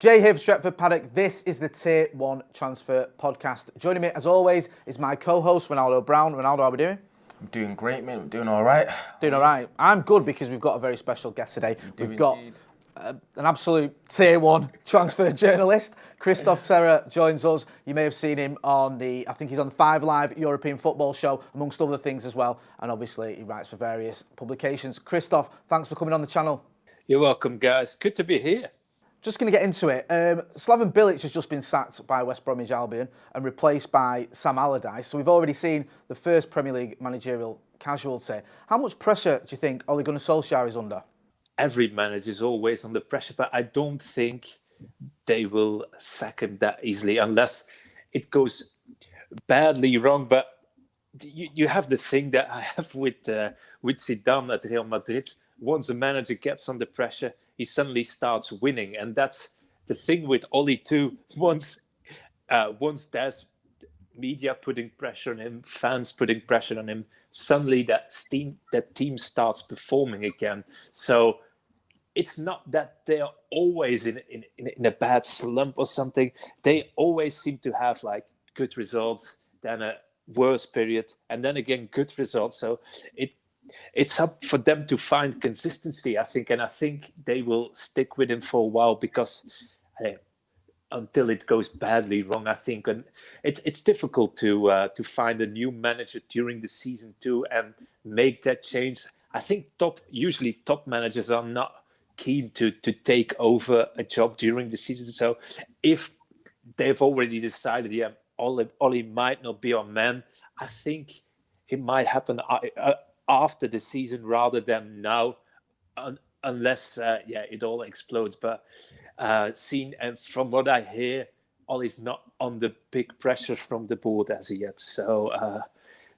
Jay here for Stretford, Paddock. This is the Tier 1 Transfer Podcast. Joining me, as always, is my co-host, Ronaldo Brown. Ronaldo, how are we doing? I'm doing great, mate. I'm doing all right. Doing all right. I'm good because we've got a very special guest today. We've got an absolute Tier 1 transfer journalist. Kristof Terreur joins us. You may have seen him on I think he's on the 5 Live European Football Show, amongst other things as well. And obviously, he writes for various publications. Kristof, thanks for coming on the channel. You're welcome, guys. Good to be here. Just going to get into it. Slaven Bilic has just been sacked by West Bromwich Albion and replaced by Sam Allardyce. So we've already seen the first Premier League managerial casualty. How much pressure do you think Ole Gunnar Solskjaer is under? Every manager is always under pressure, but I don't think they will sack him that easily unless it goes badly wrong. But you have the thing that I have with Zidane at Real Madrid. Once a manager gets under pressure, he suddenly starts winning, and that's the thing with Ole too. Once there's media putting pressure on him, fans putting pressure on him, suddenly that team starts performing again. So it's not that they're always in a bad slump or something. They always seem to have like good results, then a worse period, and then again good results. So it's up for them to find consistency, I think, and I think they will stick with him for a while because until it goes badly wrong, I think, and it's difficult to find a new manager during the season too and make that change. I think usually top managers are not keen to take over a job during the season. So if they've already decided, Ole might not be our man, I think it might happen after the season rather than now, unless it all explodes. But and from what I hear, Ollie's not under big pressure from the board as yet. So,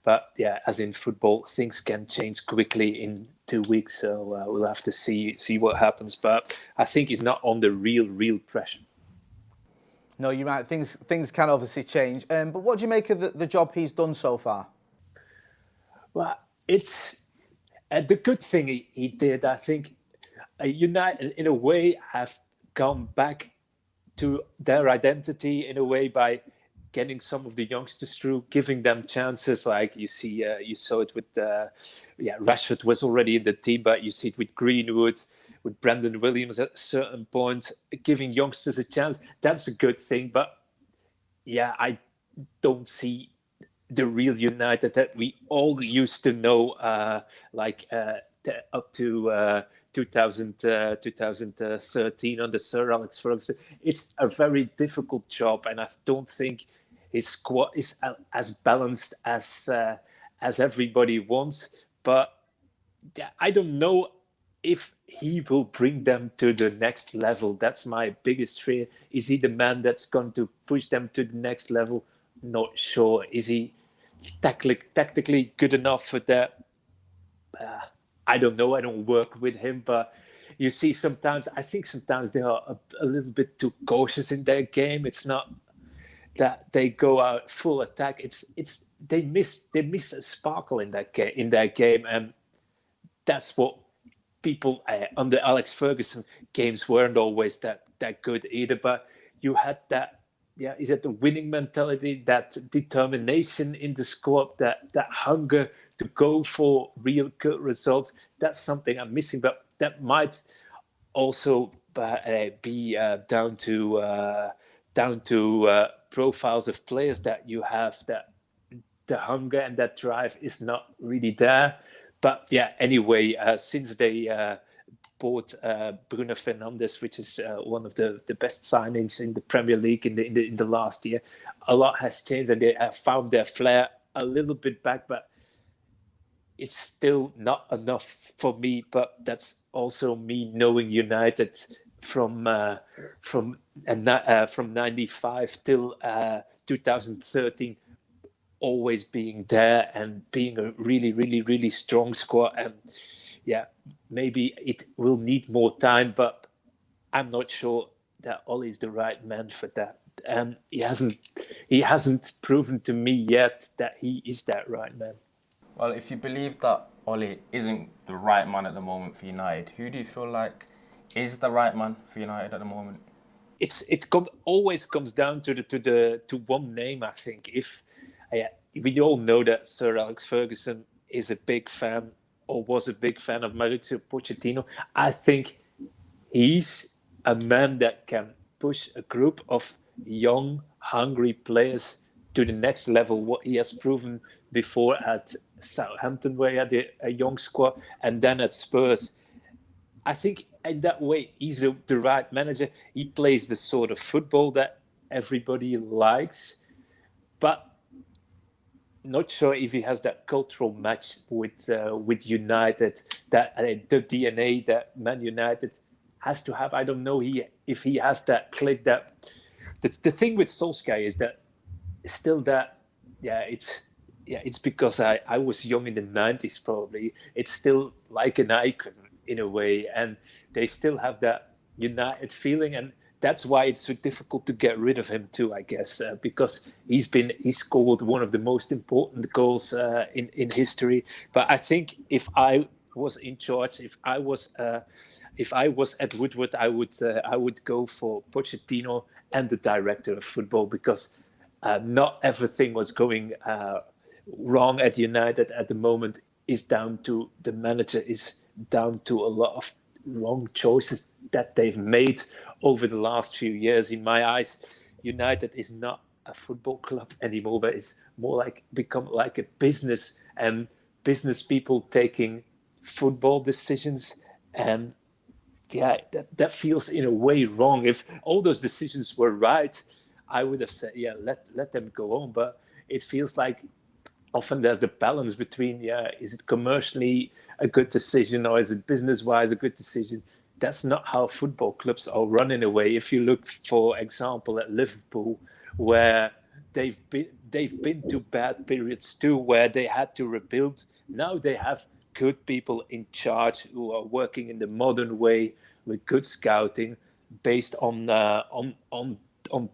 but yeah, as in football, things can change quickly in 2 weeks. So we'll have to see what happens. But I think he's not under real pressure. No, you're right. Things can obviously change. But what do you make of the job he's done so far? Well, it's the good thing he did. I think United, in a way, have gone back to their identity in a way by getting some of the youngsters through, giving them chances. Like you saw it with Rashford was already in the team, but you see it with Greenwood, with Brendan Williams at a certain point, giving youngsters a chance. That's a good thing. But yeah, I don't see the real United that we all used to know, up to 2013 under Sir Alex Ferguson. It's a very difficult job, and I don't think his squad is as balanced as everybody wants. But I don't know if he will bring them to the next level. That's my biggest fear. Is he the man that's going to push them to the next level? Not sure. Is he tactically good enough for that? I don't know. I don't work with him, but you see I think sometimes they are a little bit too cautious in their game. It's not that they go out full attack. It's they miss a sparkle in their game, and that's what people under Alex Ferguson games weren't always that good either. But you had that. Yeah, is it the winning mentality, that determination in the squad, that hunger to go for real good results? That's something I'm missing, but that might also be down to profiles of players that you have, that the hunger and that drive is not really there. But yeah, anyway, since they bought Bruno Fernandes, which is one of the best signings in the Premier League in the last year, a lot has changed, and they have found their flair a little bit back, but it's still not enough for me. But that's also me knowing United from 95 till 2013, always being there and being a really strong squad. And yeah, maybe it will need more time, but I'm not sure that Ole is the right man for that. And he hasn't proven to me yet that he is that right man. Well, if you believe that Ole isn't the right man at the moment for United, who do you feel like is the right man for United at the moment? always comes down to one name. I think if we all know that Sir Alex Ferguson is a big fan or was a big fan of Mauricio Pochettino, I think he's a man that can push a group of young, hungry players to the next level. What he has proven before at Southampton, where he had a young squad, and then at Spurs. I think in that way, he's the right manager. He plays the sort of football that everybody likes, but not sure if he has that cultural match with United, that the DNA that Man United has to have. I don't know if he has that click. That the thing with Solskjaer is that still that it's because I was young in the 90s probably. It's still like an icon in a way, and they still have that United feeling, and that's why it's so difficult to get rid of him too, I guess, because he scored one of the most important goals in history. But I think if I was in charge, if I was at Woodward, I would go for Pochettino and the director of football, because not everything was going wrong at United at the moment is down to the manager, is down to a lot of wrong choices that they've made over the last few years. In my eyes, United is not a football club anymore, but it's more like become like a business, and business people taking football decisions. And that feels in a way wrong. If all those decisions were right, I would have said, let them go on. But it feels like often there's the balance between, is it commercially a good decision or is it business-wise a good decision? That's not how football clubs are run in a way. If you look, for example, at Liverpool, where they've been to bad periods too, where they had to rebuild. Now they have good people in charge who are working in the modern way with good scouting, based on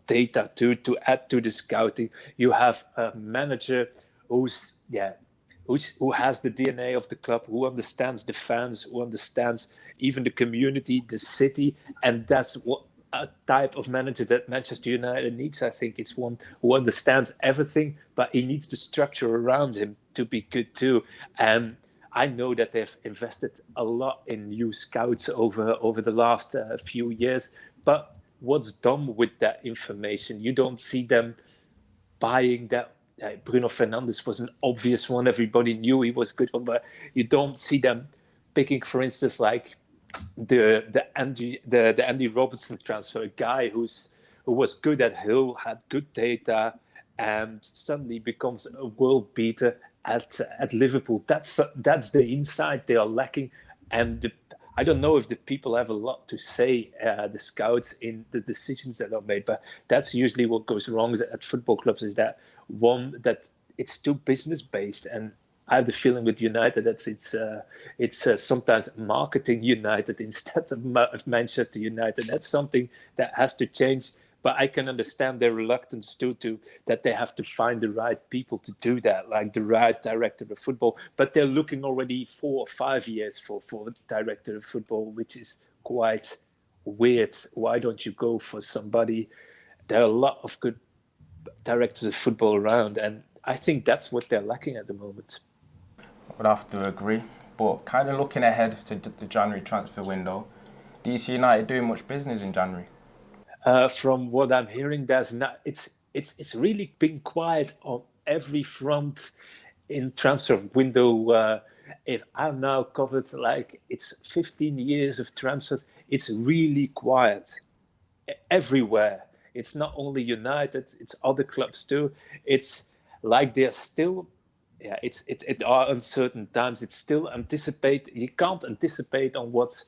data too, to add to the scouting. You have a manager who has the DNA of the club, who understands the fans, who understands even the community, the city, and that's what a type of manager that Manchester United needs. I think it's one who understands everything, but he needs the structure around him to be good too. And I know that they've invested a lot in new scouts over the last few years, but what's done with that information? You don't see them buying that. Bruno Fernandes was an obvious one. Everybody knew he was a good one, but you don't see them picking, for instance, like the Andy Robertson transfer, a guy who was good at Hill, had good data, and suddenly becomes a world beater at Liverpool. That's the insight they are lacking, and I don't know if the people have a lot to say, the scouts, in the decisions that are made, but that's usually what goes wrong at football clubs, is that that it's too business based. And I have the feeling with United that it's sometimes marketing United instead of Manchester United. That's something that has to change. But I can understand their reluctance to that they have to find the right people to do that, like the right director of football. But they're looking already 4 or 5 years for a director of football, which is quite weird. Why don't you go for somebody? There are a lot of good directors of football around, and I think that's what they're lacking at the moment. I would have to agree. But kind of looking ahead to the January transfer window, do you see United doing much business in January? From what I'm hearing, there's not. It's really been quiet on every front in transfer window. If I've now covered like it's 15 years of transfers, it's really quiet everywhere. It's not only United; it's other clubs too. It's like they're still. It are uncertain times. It's still anticipate. You can't anticipate on what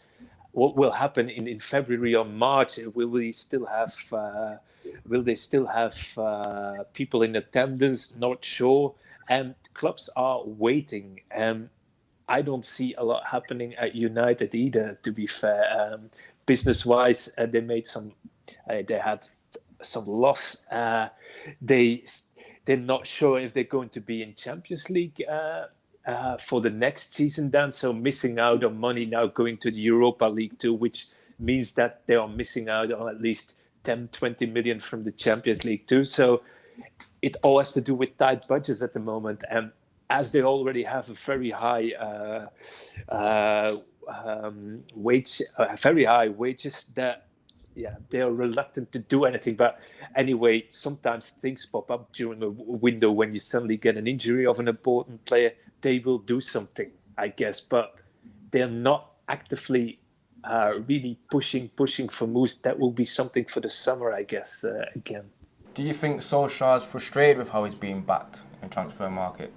will happen in February or March. Will they still have people in attendance? Not sure. And clubs are waiting. And I don't see a lot happening at United either, to be fair. Business-wise, they made some. They had some loss. They're not sure if they're going to be in Champions League for the next season then, so missing out on money now, going to the Europa League too, which means that they are missing out on at least 10, 20 million from the Champions League too. So it all has to do with tight budgets at the moment. And as they already have a very high very high wages, that they are reluctant to do anything. But anyway, sometimes things pop up during a window when you suddenly get an injury of an important player. They will do something, I guess, but they're not actively really pushing for moves. That will be something for the summer, I guess, again. Do you think Solskjaer is frustrated with how he's being backed in transfer market?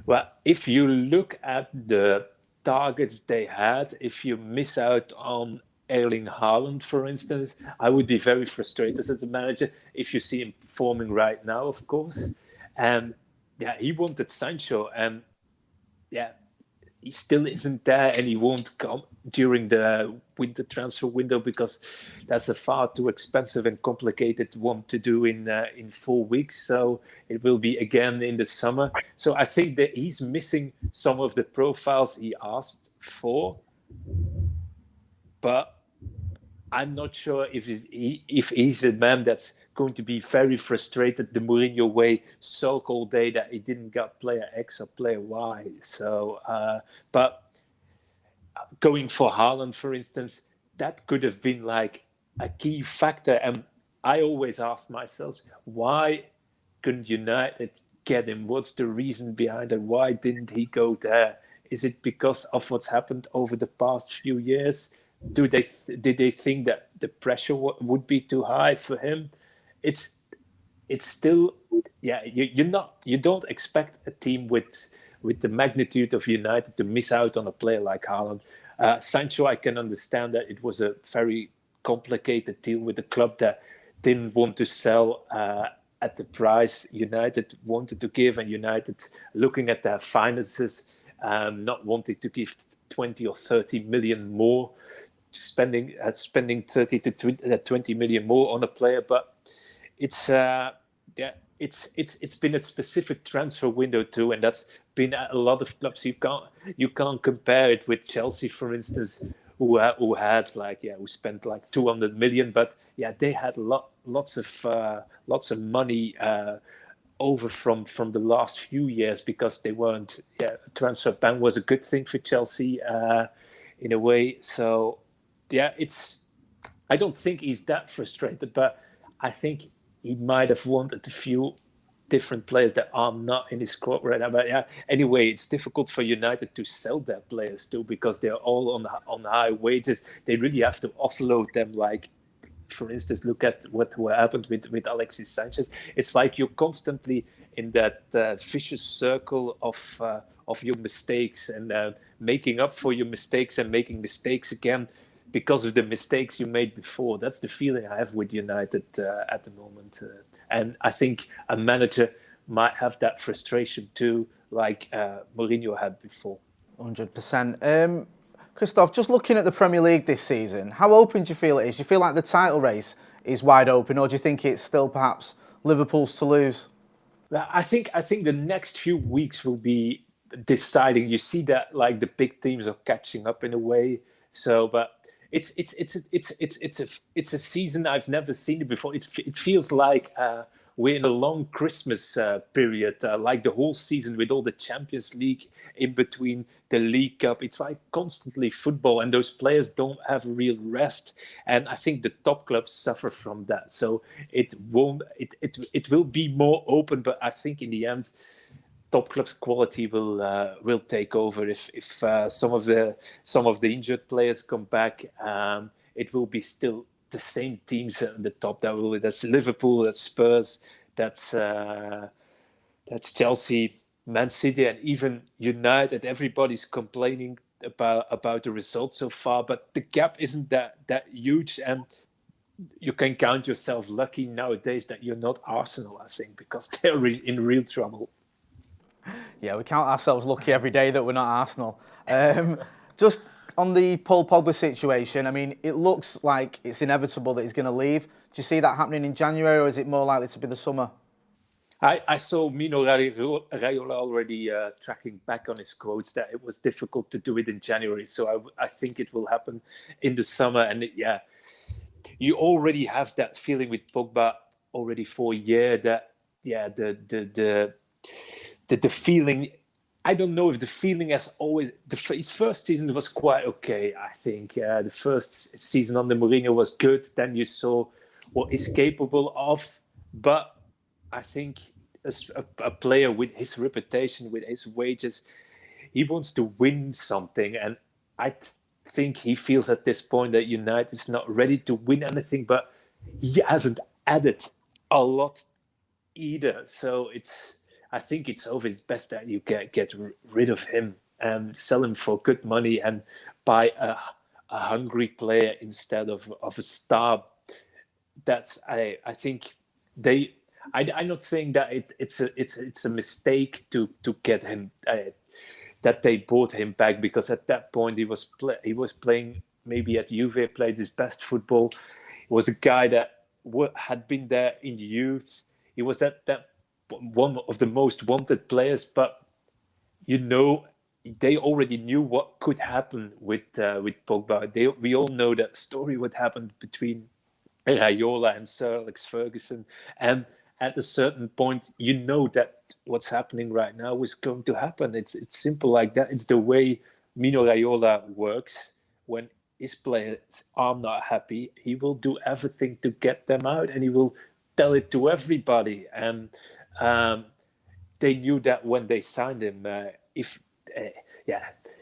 Well, if you look at the targets they had, if you miss out on Erling Haaland, for instance, I would be very frustrated as a manager if you see him performing right now, of course. And he wanted Sancho, and he still isn't there, and he won't come during the winter transfer window because that's a far too expensive and complicated one to do in 4 weeks. So it will be again in the summer. So I think that he's missing some of the profiles he asked for, but I'm not sure if he's a man that's going to be very frustrated the Mourinho way, sulk all day that he didn't get player X or player Y. So, but going for Haaland, for instance, that could have been like a key factor. And I always ask myself, why couldn't United get him? What's the reason behind it? Why didn't he go there? Is it because of what's happened over the past few years? Did they think that the pressure would be too high for him? It's still you don't expect a team with the magnitude of United to miss out on a player like Haaland. Sancho, I can understand that it was a very complicated deal with the club that didn't want to sell at the price United wanted to give, and United, looking at their finances, not wanting to give 20 or 30 million more, spending 30 to 20 million more on a player. But it's been a specific transfer window too, and that's been at a lot of clubs. You can't compare it with Chelsea, for instance, who spent like 200 million, but they had lots of money over from the last few years because they weren't. Transfer ban was a good thing for Chelsea in a way. So I don't think he's that frustrated, but I think he might have wanted a few different players that are not in his squad right now. But anyway, it's difficult for United to sell their players too because they're all on high wages. They really have to offload them. Like, for instance, look at what happened with Alexis Sanchez. It's like you're constantly in that vicious circle of your mistakes and making up for your mistakes and making mistakes again because of the mistakes you made before. That's the feeling I have with United at the moment. And I think a manager might have that frustration too, like Mourinho had before. 100%. Kristof, just looking at the Premier League this season, how open do you feel it is? Do you feel like the title race is wide open, or do you think it's still perhaps Liverpool's to lose? I think the next few weeks will be deciding. You see that like the big teams are catching up in a way. So, but it's a season I've never seen it before. It feels like we're in a long Christmas period, like the whole season with all the Champions League in between, the League Cup. It's like constantly football, and those players don't have real rest. And I think the top clubs suffer from that. So it will be more open, but I think in the end, top clubs' quality will take over. If some of the injured players come back, it will be still the same teams at the top. That's Liverpool, that's Spurs, that's Chelsea, Man City, and even United. Everybody's complaining about the results so far, but the gap isn't that huge, and you can count yourself lucky nowadays that you're not Arsenal, I think, because they're in real trouble. Yeah, we count ourselves lucky every day that we're not Arsenal. Just on the Paul Pogba situation, I mean, it looks like it's inevitable that he's going to leave. Do you see that happening in January, or is it more likely to be the summer? I saw Mino Raiola already tracking back on his quotes that it was difficult to do it in January. So I think it will happen in the summer. And you already have that feeling with Pogba already for a year that the feeling. I don't know if the feeling has always. His first season was quite okay. I think the first season under Mourinho was good. Then you saw what he's capable of, but I think as a player with his reputation, with his wages, he wants to win something, and I think he feels at this point that United is not ready to win anything, but he hasn't added a lot either. So I think it's always best that you get rid of him and sell him for good money and buy a hungry player instead of a star. That's I think they. I'm not saying that it's a mistake to get him. That they bought him back, because at that point he was playing, maybe at Juve, played his best football. He was a guy that had been there in the youth. He was that one of the most wanted players, but they already knew what could happen with Pogba. We all know that story, what happened between Raiola and Sir Alex Ferguson, and at a certain point, that what's happening right now is going to happen. It's simple like that. It's the way Mino Raiola works. When his players are not happy, he will do everything to get them out, and he will tell it to everybody. And they knew that when they signed him.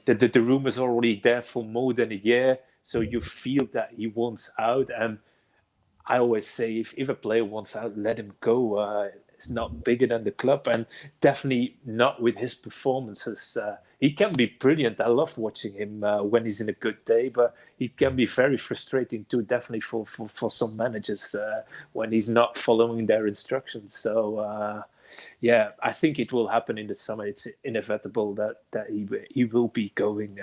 The rumors are already there for more than a year, so you feel that he wants out. And I always say, if a player wants out, let him go. It's not bigger than the club, and definitely not with his performances. He can be brilliant. I love watching him when he's in a good day, but he can be very frustrating too, definitely for some managers when he's not following their instructions. So, I think it will happen in the summer. It's inevitable that he will be going.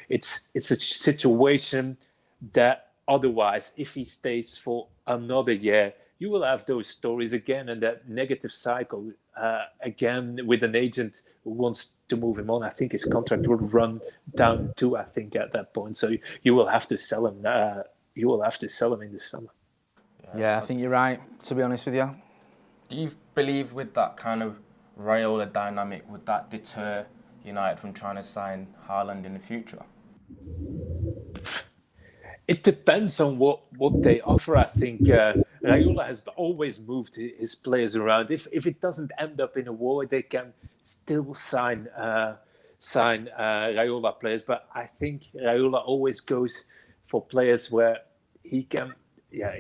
It's a situation that otherwise, if he stays for another year, you will have those stories again, and that negative cycle again with an agent who wants to move him on. I think his contract will run down too, I think, at that point. So you will have to sell him. You will have to sell him in the summer. Yeah, I think you're right, to be honest with you. Do you believe with that kind of Raiola dynamic, would that deter United from trying to sign Haaland in the future? It depends on what they offer. I think Raiola has always moved his players around. If it doesn't end up in a war, they can still sign Raiola players. But I think Raiola always goes for players where he can. Yeah,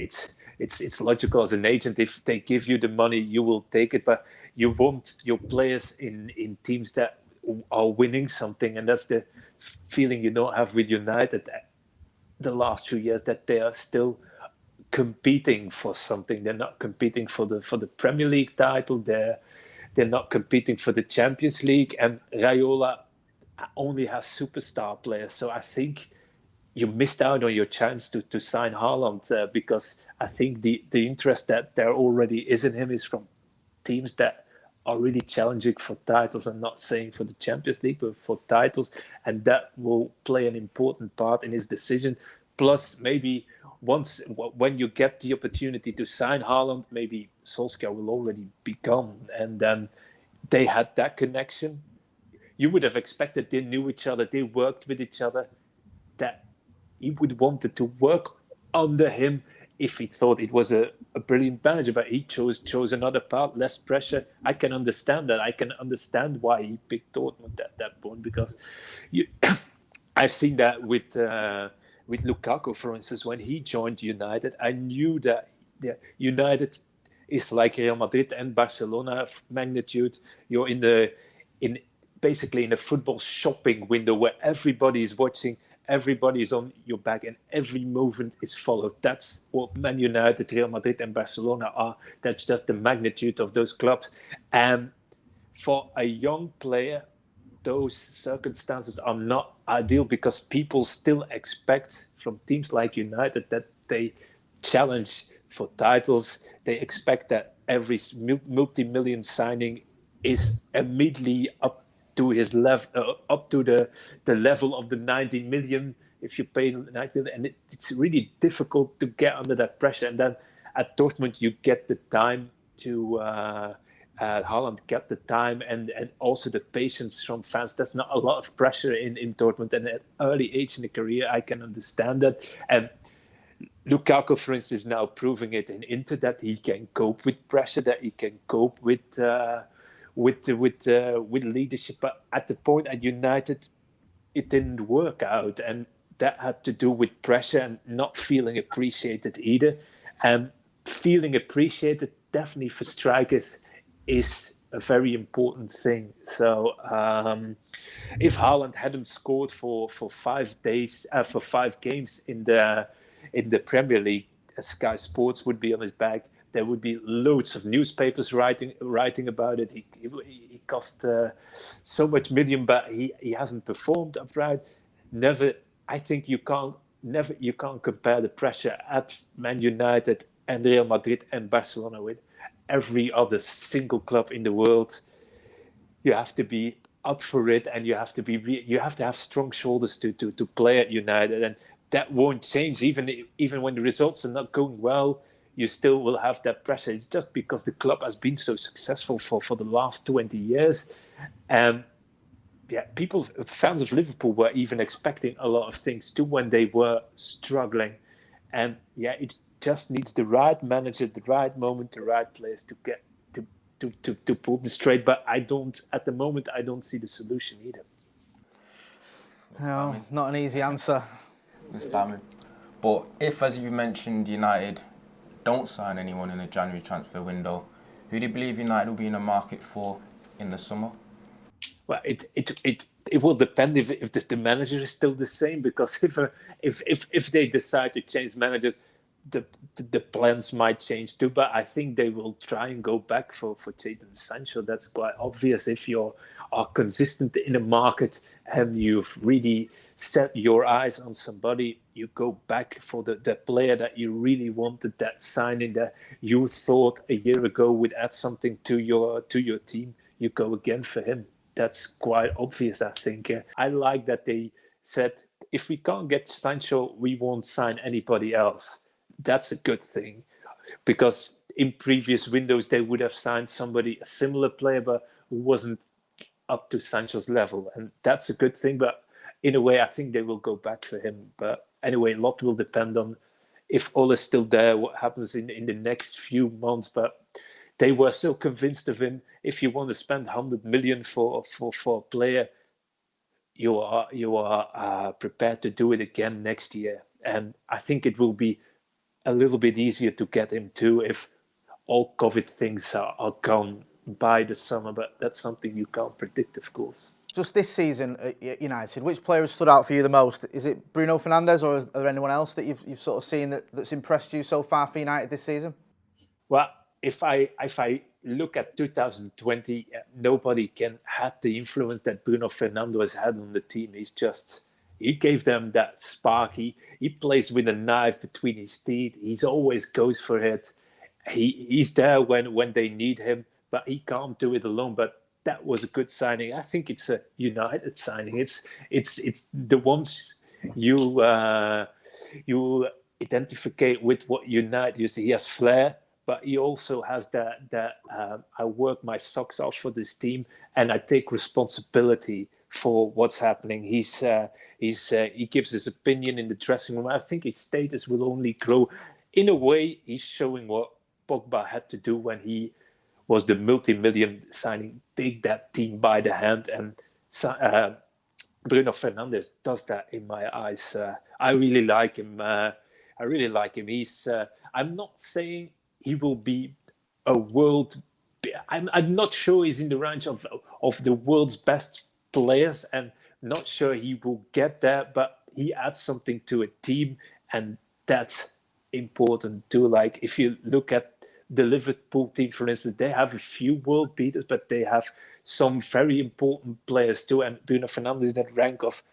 it's logical as an agent. If they give you the money, you will take it. But you want your players in teams that are winning something, and that's the feeling you don't have with United the last few years, that they are still competing for something. They're not competing for the Premier League title. They're not competing for the Champions League. And Raiola only has superstar players. So I think you missed out on your chance to sign Haaland because I think the interest that there already is in him is from teams that are really challenging for titles. I'm not saying for the Champions League, but for titles. And that will play an important part in his decision. Plus, maybe when you get the opportunity to sign Haaland, maybe Solskjaer will already be gone. And then they had that connection. You would have expected they knew each other, they worked with each other, that he would wanted to work under him if he thought it was a brilliant manager, but he chose another path, less pressure. I can understand that. I can understand why he picked Dortmund at that point, because I've seen that with Lukaku, for instance. When he joined United, I knew that United is like Real Madrid and Barcelona of magnitude. You're basically in a football shopping window where everybody is watching. Everybody's on your back and every movement is followed. That's what Man United, Real Madrid and Barcelona are. That's just the magnitude of those clubs. And for a young player, those circumstances are not ideal, because people still expect from teams like United that they challenge for titles. They expect that every multi-million signing is immediately up to his level, up to the level of the 90 million if you play United, and it's really difficult to get under that pressure. And then at Dortmund, you get the time to Haaland get the time and also the patience from fans. There's not a lot of pressure in Dortmund, and at early age in the career, I can understand that. And Lukaku, for instance, is now proving it in Inter that he can cope with pressure, that he can cope with leadership. But at the point at United, it didn't work out, and that had to do with pressure and not feeling appreciated either. And feeling appreciated, definitely for strikers, is a very important thing. So if Haaland hadn't scored for 5 days, for 5 games in the Premier League, Sky Sports would be on his back. There would be loads of newspapers writing about it. He cost so much million, but he hasn't performed upright. I think you can't compare the pressure at Man United and Real Madrid and Barcelona with every other single club in the world. You have to be up for it, and you have to have strong shoulders to play at United, and that won't change even when the results are not going well. You still will have that pressure. It's just because the club has been so successful for the last 20 years. Fans of Liverpool were even expecting a lot of things too when they were struggling. And it just needs the right manager, the right moment, the right players to get to pull this straight. But at the moment, I don't see the solution either. No, not an easy answer. But if, as you mentioned, United don't sign anyone in the January transfer window, who do you believe United will be in the market for in the summer? Well, it will depend if the manager is still the same, because if they decide to change managers, the plans might change too. But I think they will try and go back for Jadon Sancho. That's quite obvious. If you are consistent in a market and you've really set your eyes on somebody, you go back for the player that you really wanted, that signing that you thought a year ago would add something to your team. You go again for him. That's quite obvious, I think. I like that they said, if we can't get Sancho, we won't sign anybody else. That's a good thing, because in previous windows they would have signed somebody, a similar player, but who wasn't up to Sancho's level, and that's a good thing. But in a way, I think they will go back for him. But anyway, a lot will depend on if Ole is still there, what happens in the next few months. But they were so convinced of him. If you want to spend 100 million for a player, you are prepared to do it again next year. And I think it will be a little bit easier to get him too if all COVID things are gone by the summer. But that's something you can't predict, of course. Just this season at United, which player has stood out for you the most? Is it Bruno Fernandes, or is there anyone else that you've sort of seen that's impressed you so far for United this season? Well, if I look at 2020, nobody can have the influence that Bruno Fernandes has had on the team. He gave them that spark. He plays with a knife between his teeth. He always goes for it. He's there when they need him, but he can't do it alone. But that was a good signing. I think it's a United signing. It's the ones you identify with what United used to. He has flair, but he also has that I work my socks off for this team and I take responsibility for what's happening. He gives his opinion in the dressing room. I think his status will only grow. In a way, he's showing what Pogba had to do when he was the multi-million signing, take that team by the hand. And Bruno Fernandes does that in my eyes. I really like him. I'm not saying he will be a world. I'm not sure he's in the range of the world's best players, and not sure he will get there, but he adds something to a team, and that's important too. Like if you look at the Liverpool team, for instance, they have a few world beaters, but they have some very important players too, and Bruno Fernandes is in that rank of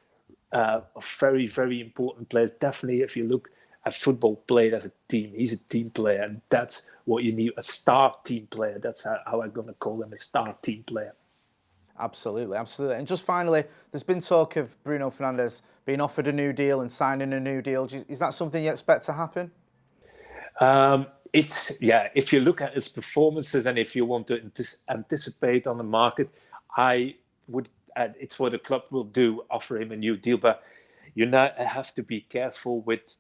very, very important players. Definitely, if you look at football played as a team, he's a team player, and that's what you need, a star team player. That's how I'm going to call him, a star team player. Absolutely, absolutely. And just finally, there's been talk of Bruno Fernandes being offered a new deal and signing a new deal. Is that something you expect to happen? If you look at his performances and if you want to anticipate on the market, I would. It's what the club will do, offer him a new deal. But you now have to be careful with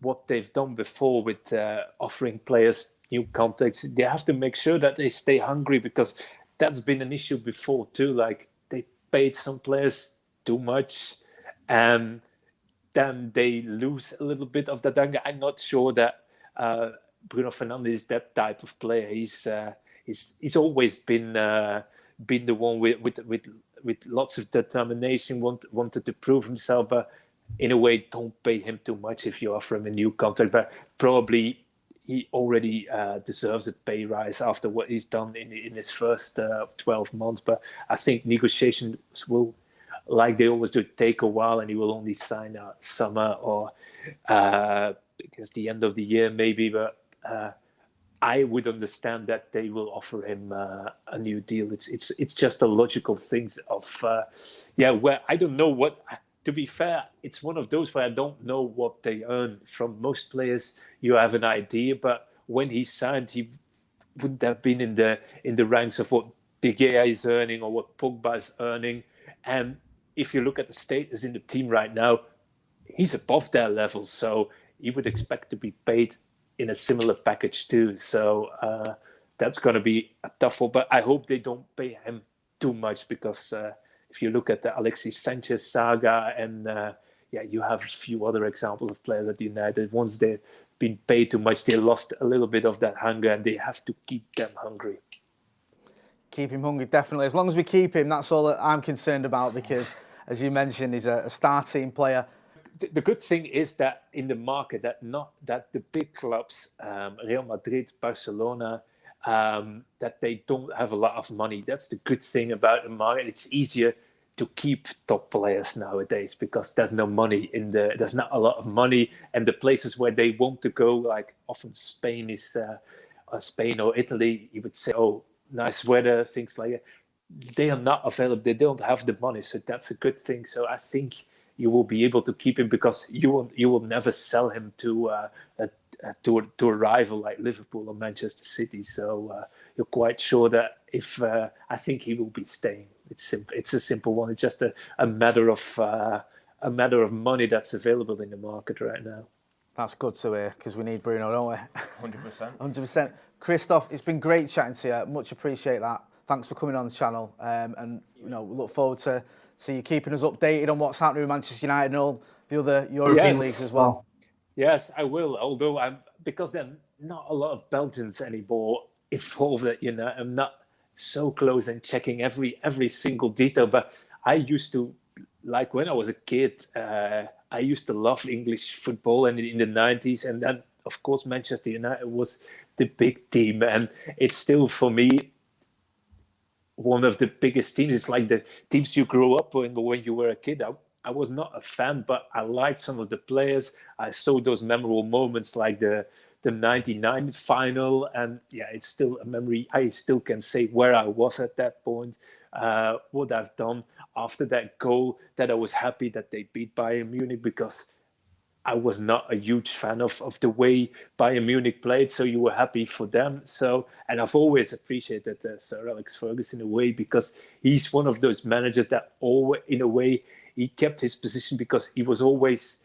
what they've done before with offering players new contracts. They have to make sure that they stay hungry, because that's been an issue before too. Like, they paid some players too much, and then they lose a little bit of that hunger. I'm not sure that Bruno Fernandes is that type of player. He's always been the one with lots of determination, wanted to prove himself, but in a way, don't pay him too much if you offer him a new contract. But probably he already deserves a pay rise after what he's done in his first 12 months. But I think negotiations will, like they always do, take a while, and he will only sign summer or against the end of the year maybe. But I would understand that they will offer him a new deal. It's just a logical thing of where I don't know what. To be fair, it's one of those where I don't know what they earn. From most players, you have an idea, but when he signed, he wouldn't have been in the ranks of what De Gea is earning or what Pogba is earning. And if you look at the status in the team right now, he's above their level, so he would expect to be paid in a similar package too. So that's going to be a tough one. But I hope they don't pay him too much, because if you look at the Alexis Sanchez saga, and you have a few other examples of players at United. Once they've been paid too much, they lost a little bit of that hunger, and they have to keep them hungry. Keep him hungry, definitely. As long as we keep him, that's all that I'm concerned about, because, as you mentioned, he's a star team player. The good thing is that in the market, that the big clubs, Real Madrid, Barcelona, that they don't have a lot of money. That's the good thing about the market. It's easier to keep top players nowadays, because there's no money there's not a lot of money, and the places where they want to go, like often Spain is Spain or Italy, you would say, oh, nice weather, things like that. They are not available. They don't have the money, so that's a good thing. So I think you will be able to keep him, because you will never sell him to a rival like Liverpool or Manchester City. So you're quite sure that I think he will be staying. It's a simple one. It's just a matter of money that's available in the market right now. That's good to hear, because we need Bruno, don't we? 100%. 100%. Kristof, it's been great chatting to you. Much appreciate that. Thanks for coming on the channel, and we look forward to you keeping us updated on what's happening with Manchester United and all the other European leagues as well. Yes, I will. Although because there are not a lot of Belgians anymore involved, I'm not so close and checking every single detail. But I used to, like when I was a kid, I used to love English football, and in the 90s, and then of course Manchester United was the big team, and it's still for me one of the biggest teams. It's like the teams you grew up in when you were a kid. I was not a fan, but I liked some of the players. I saw those memorable moments like the 99 final, and it's still a memory. I still can say where I was at that point, what I've done after that goal, that I was happy that they beat Bayern Munich, because I was not a huge fan of the way Bayern Munich played, so you were happy for them. So, and I've always appreciated Sir Alex Ferguson in a way, because he's one of those managers that always, in a way, he kept his position, because he was always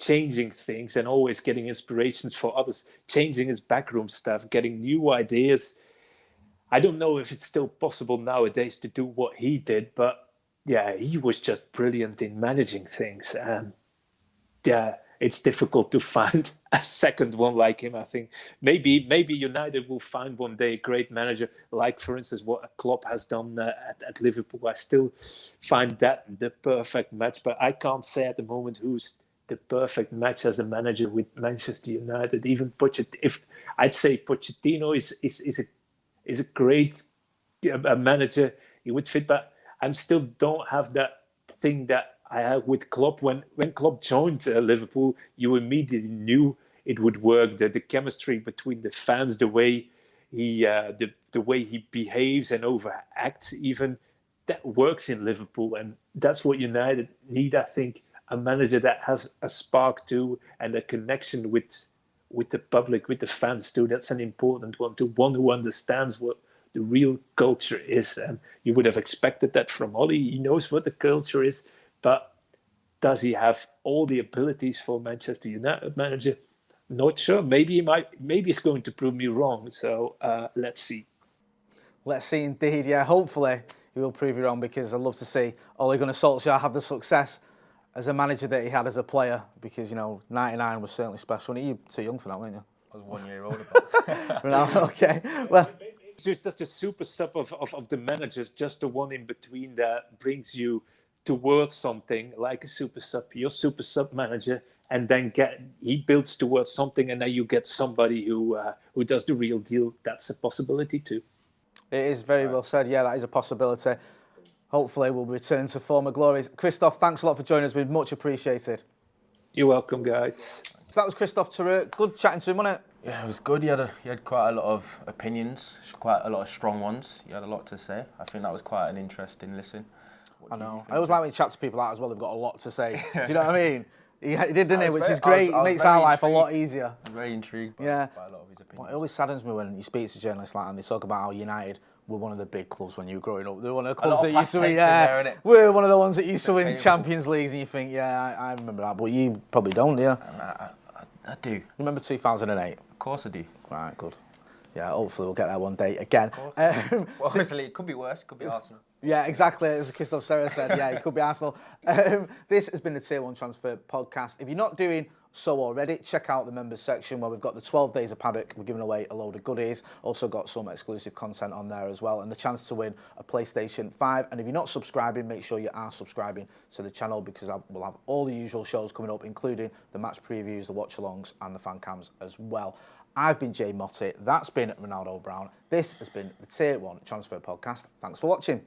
changing things and always getting inspirations for others, changing his backroom staff, getting new ideas. I don't know if it's still possible nowadays to do what he did, but he was just brilliant in managing things. And it's difficult to find a second one like him. I think maybe United will find one day a great manager, like, for instance, what Klopp has done at Liverpool. I still find that the perfect match, but I can't say at the moment who's the perfect match as a manager with Manchester United. Even Pochettino, I'd say Pochettino is a great manager. He would fit, but I still don't have that thing that I had with Klopp. When Klopp joined Liverpool, you immediately knew it would work. The chemistry between the fans, the way he behaves and overacts, even that works in Liverpool, and that's what United need. I think a manager that has a spark too, and a connection with the public, with the fans too. That's an important one. To one who understands what the real culture is, and you would have expected that from Ollie. He knows what the culture is, but does he have all the abilities for Manchester United manager? Not sure. Maybe he might. Maybe he's going to prove me wrong. So let's see. Let's see, indeed. Yeah, hopefully he will prove you wrong, because I'd love to see Ole Gunnar Solskjaer have the success as a manager that he had as a player, because, 99 was certainly special. You were too young for that, weren't you? I was 1 year older. Ronaldo, okay. Well, it's just a super sub of the managers, just the one in between that brings you towards something like a super sub. Your super sub manager, and then he builds towards something, and then you get somebody who does the real deal. That's a possibility too. It is very well said. Yeah, that is a possibility. Hopefully we'll return to former glories. Kristof, thanks a lot for joining us. We've much appreciated. You're welcome, guys. So that was Kristof Terreur. Good chatting to him, wasn't it? Yeah, it was good. He had quite a lot of opinions, quite a lot of strong ones. He had a lot to say. I think that was quite an interesting listen. I know. I always like when you chat to people out as well. They've got a lot to say. Do you know what I mean? He did, didn't he? Which is great. It makes our life a lot easier. I'm very intrigued by a lot of his opinions. Well, it always saddens me when you speak to journalists like that and they talk about how United were one of the big clubs when you were growing up. They were one of the clubs that used to win. We're one of the ones that used to win Champions Leagues, and you think, I remember that, but you probably don't, do you? I do. You remember 2008? Of course I do. Right, good. Yeah, hopefully we'll get there one day again. Well, obviously, it could be worse. It could be Arsenal. Yeah, exactly. As Kristof Terreur said, it could be Arsenal. This has been the Tier 1 Transfer Podcast. If you're not doing so already, check out the members section where we've got the 12 days of Paddock. We're giving away a load of goodies. Also got some exclusive content on there as well, and the chance to win a PlayStation 5. And if you're not subscribing, make sure you are subscribing to the channel, because we'll have all the usual shows coming up, including the match previews, the watch-alongs and the fan cams as well. I've been Jay Motti. That's been Ronaldo Brown. This has been the Tier 1 Transfer Podcast. Thanks for watching.